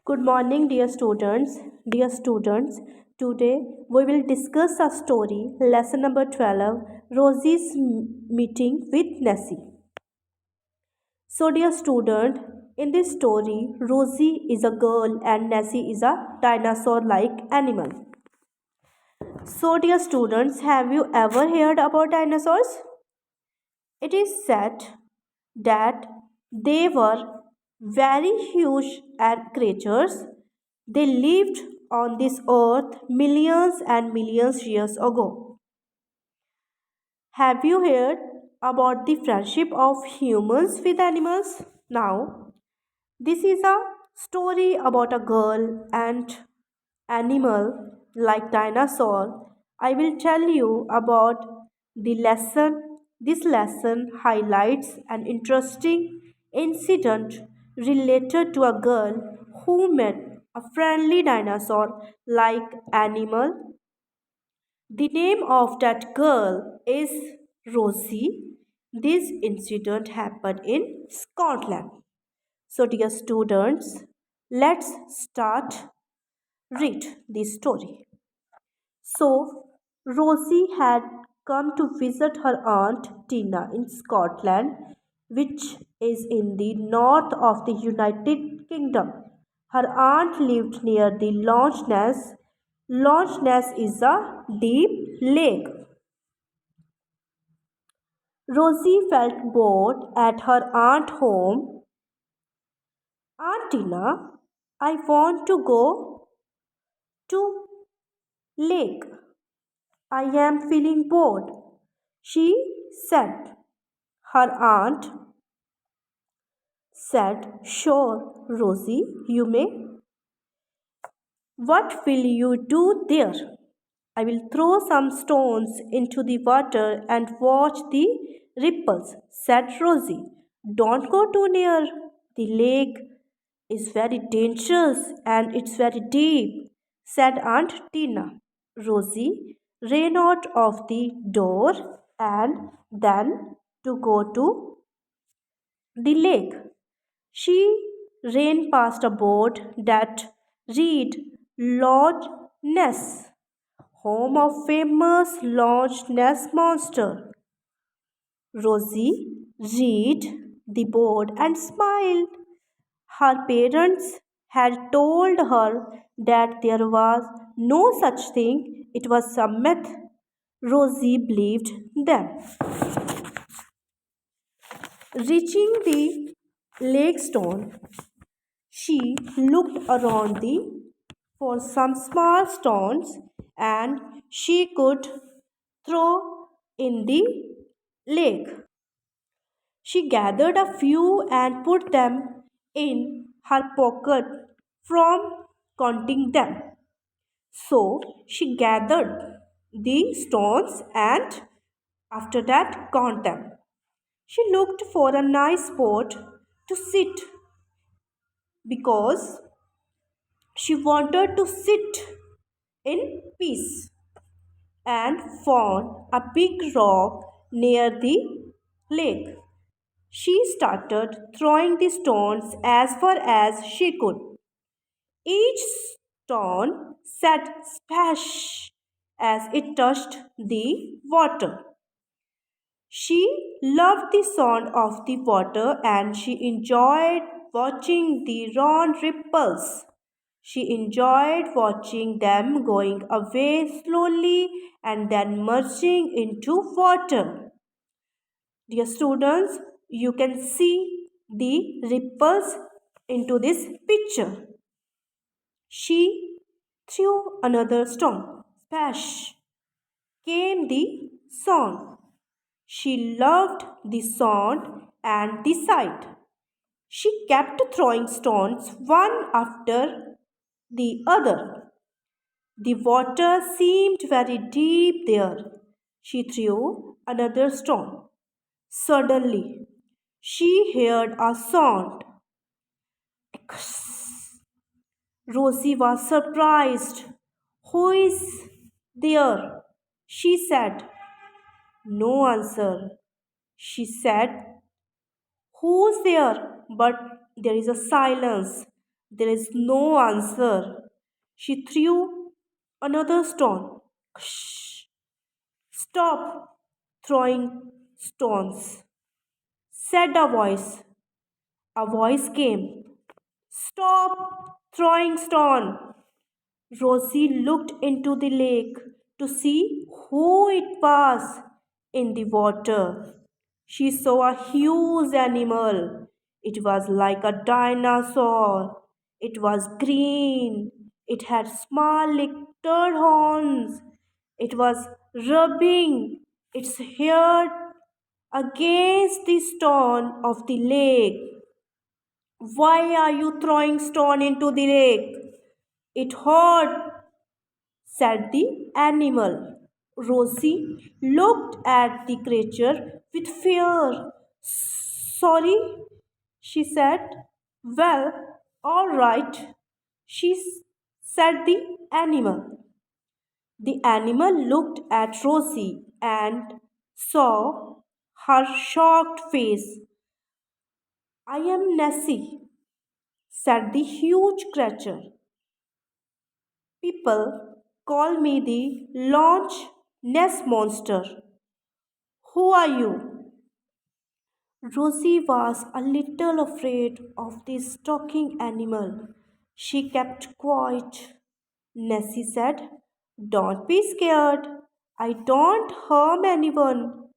Good morning, dear students. Dear students, today we will discuss a story, lesson number 12, Rosy's meeting with Nessy. So, dear student, in this story, Rosy is a girl and Nessy is a dinosaur like animal. So, dear students, have you ever heard about dinosaurs? It is said that they were very huge creatures. They lived on this earth millions and millions years ago. Have you heard about the friendship of humans with animals? Now, this is a story about a girl and animal like dinosaur. I will tell you about the lesson. This lesson highlights an interesting incident related to a girl who met a friendly dinosaur like animal. The name of that girl is Rosie. This incident happened in Scotland. So, dear students, let's start read this story. So, Rosie had come to visit her aunt Tina in Scotland, which is in the north of the United Kingdom. Her aunt lived near the Loch Ness. Loch Ness is a deep lake. Rosie felt bored at her aunt's home. Aunt Tina, I want to go to lake. I am feeling bored, she said. Her aunt said, sure, Rosie, you may. What will you do there? I will throw some stones into the water and watch the ripples, said Rosie. Don't go too near. The lake is very dangerous and it's very deep, said Aunt Tina. Rosie ran out of the door and then to go to the lake. She ran past a boat that read Loch Ness, home of famous Loch Ness monster. Rosie read the board and smiled. Her parents had told her that there was no such thing, it was a myth. Rosie believed them. Reaching the lake stone, she looked around for some small stones and she could throw in the lake. She gathered a few and put them in her pocket from counting them. So she gathered the stones and after that count them. She looked for a nice spot to sit because she wanted to sit in peace and found a big rock near the lake. She started throwing the stones as far as she could. Each stone said splash as it touched the water. She loved the sound of the water and she enjoyed watching the round ripples. She enjoyed watching them going away slowly and then merging into water. Dear students, you can see the ripples into this picture. She threw another stone. Splash came the sound. She loved the sound and the sight. She kept throwing stones one after the other. The water seemed very deep there. She threw another stone. Suddenly, she heard a sound. Rosie was surprised. Who is there? She said. No answer. She said, who's there? But there is a silence. There is no answer. She threw another stone. Shh! Stop throwing stones, said a voice. A voice came. Stop throwing stone. Rosie looked into the lake to see who it was in the water. She saw a huge animal. It was like a dinosaur. It was green. It had small little horns. It was rubbing its hair against the stone of the lake. Why are you throwing stone into the lake? It hurt, said the animal. Rosie looked at the creature with fear. Sorry, she said. Well, all right, said the animal. The animal looked at Rosie and saw her shocked face. I am Nessy, said the huge creature. People call me the launch nest monster. Who are you? Rosie was a little afraid of this talking animal. She kept quiet. Nessie said, don't be scared. I don't harm anyone.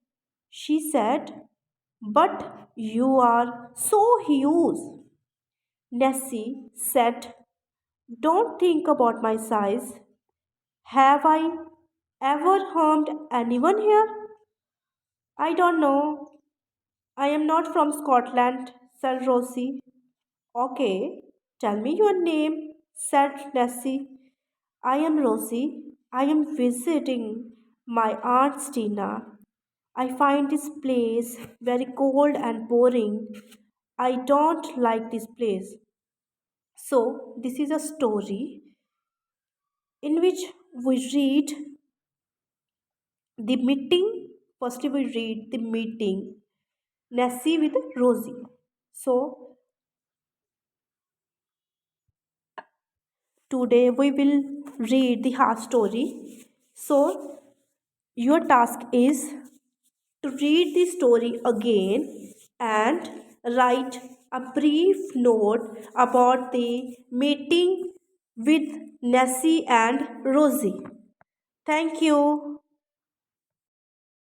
She said, but you are so huge. Nessie said, don't think about my size. Have I ever harmed anyone here? I don't know. I am not from Scotland, said Rosie. Okay, tell me your name, said Nessie. I am Rosie. I am visiting my aunt Stina. I find this place very cold and boring. I don't like this place. So, this is a story in which we read the meeting. Firstly, we read the meeting Nessie with Rosie. So, today we will read the half story. So, your task is to read the story again and write a brief note about the meeting with Nessie and Rosie. Thank you.